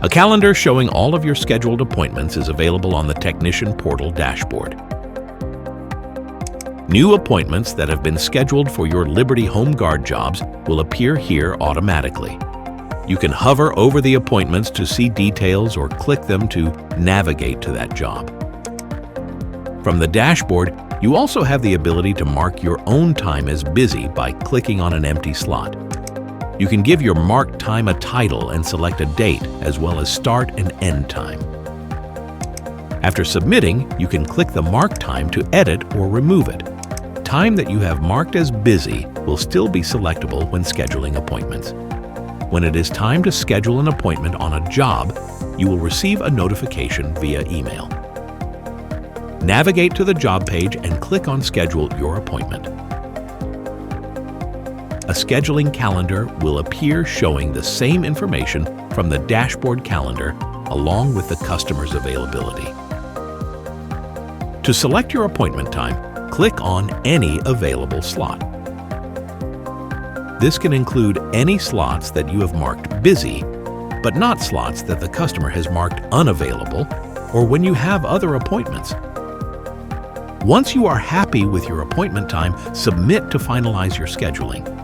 A calendar showing all of your scheduled appointments is available on the Technician Portal dashboard. New appointments that have been scheduled for your Liberty Home Guard jobs will appear here automatically. You can hover over the appointments to see details or click them to navigate to that job. From the dashboard, you also have the ability to mark your own time as busy by clicking on an empty slot. You can give your marked time a title and select a date, as well as start and end time. After submitting, you can click the mark time to edit or remove it. Time that you have marked as busy will still be selectable when scheduling appointments. When it is time to schedule an appointment on a job, you will receive a notification via email. Navigate to the job page and click on Schedule Your Appointment. A scheduling calendar will appear showing the same information from the dashboard calendar along with the customer's availability. To select your appointment time, click on any available slot. This can include any slots that you have marked busy, but not slots that the customer has marked unavailable or when you have other appointments. Once you are happy with your appointment time, submit to finalize your scheduling.